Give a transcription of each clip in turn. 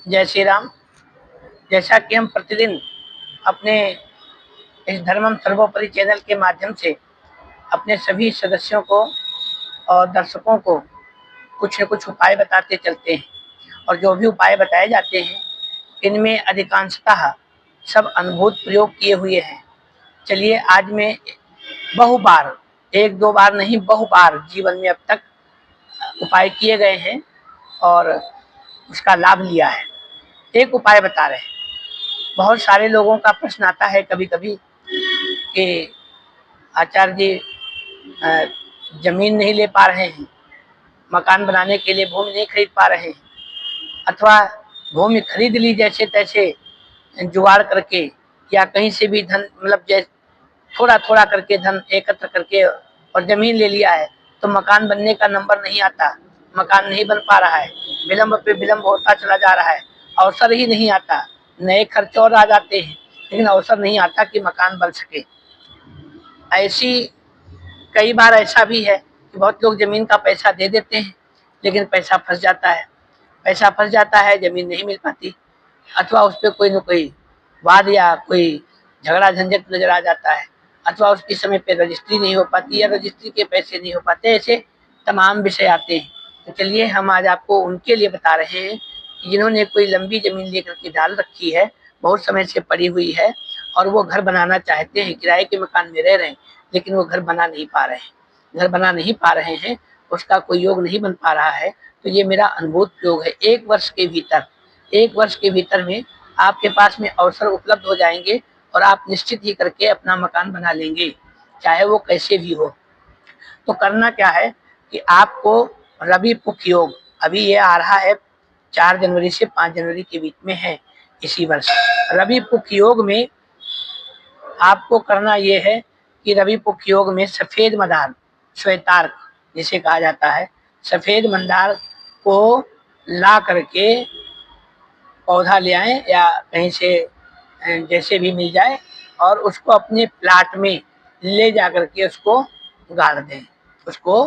जय श्री राम। जैसा कि हम प्रतिदिन अपने इस धर्मम सर्वोपरि चैनल के माध्यम से अपने सभी सदस्यों को और दर्शकों को कुछ न कुछ उपाय बताते चलते हैं, और जो भी उपाय बताए जाते हैं इनमें अधिकांशतः सब अनुभूत प्रयोग किए हुए हैं। चलिए, आज मैं बहुबार, एक दो बार नहीं, बहुबार जीवन में अब तक उपाय किए गए हैं और उसका लाभ लिया है। एक उपाय बता रहे हैं। बहुत सारे लोगों का प्रश्न आता है कभी कभी कि आचार्य जी, जमीन नहीं ले पा रहे हैं, मकान बनाने के लिए भूमि नहीं खरीद पा रहे हैं, अथवा भूमि खरीद ली जैसे तैसे जुगाड़ करके, या कहीं से भी धन, मतलब जैसे थोड़ा थोड़ा करके धन एकत्र करके और जमीन ले लिया है, तो मकान बनने का नंबर नहीं आता, मकान नहीं बन पा रहा है, विलंब पे विलंब होता चला जा रहा है, अवसर ही नहीं आता। नए खर्च और आ जाते हैं लेकिन अवसर नहीं आता कि मकान बन सके। ऐसी कई बार ऐसा भी है कि बहुत लोग जमीन का पैसा दे देते हैं लेकिन पैसा फंस जाता है, जमीन नहीं मिल पाती, अथवा उस पर कोई न कोई वाद या कोई झगड़ा झंझट नजर आ जाता है, अथवा उसके समय पे रजिस्ट्री नहीं हो पाती या रजिस्ट्री के पैसे नहीं हो पाते। ऐसे तमाम विषय आते हैं। तो चलिए, हम आज आपको उनके लिए बता रहे हैं कि जिन्होंने कोई लंबी जमीन लेकर के डाल रखी है, बहुत समय से पड़ी हुई है, और वो घर बनाना चाहते हैं, किराए के मकान में रह रहे हैं लेकिन वो घर बना नहीं पा रहे हैं, उसका कोई योग नहीं बन पा रहा है। तो ये मेरा अनुभूत योग है। एक वर्ष के भीतर में आपके पास में अवसर उपलब्ध हो जाएंगे और आप निश्चित ही करके अपना मकान बना लेंगे, चाहे वो कैसे भी हो। तो करना क्या है कि आपको रवि पुख योग, अभी ये आ रहा है 4 जनवरी से 5 जनवरी के बीच में है इसी वर्ष। रवि पुख योग में आपको करना ये है कि रवि पुख योग में सफेद मंदार, श्वेतार्क जिसे कहा जाता है, सफेद मंदार को ला करके पौधा ले आए या कहीं से जैसे भी मिल जाए, और उसको अपने प्लाट में ले जा करके उसको गाड़ दें, उसको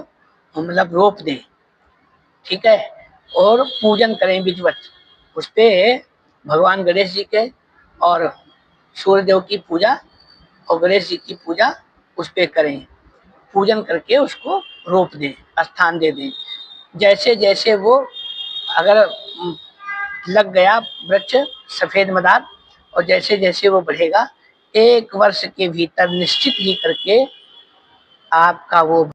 मतलब रोप दें, ठीक है। और पूजन करें विधिवत, उस पे भगवान गणेश जी के और सूर्य देव की पूजा और गणेश जी की पूजा उस पे करें, पूजन करके उसको रोप दें, स्थान दे दें। जैसे जैसे वो अगर लग गया वृक्ष सफेद मदार, और जैसे जैसे वो बढ़ेगा, 1 वर्ष के भीतर निश्चित ही करके आपका वो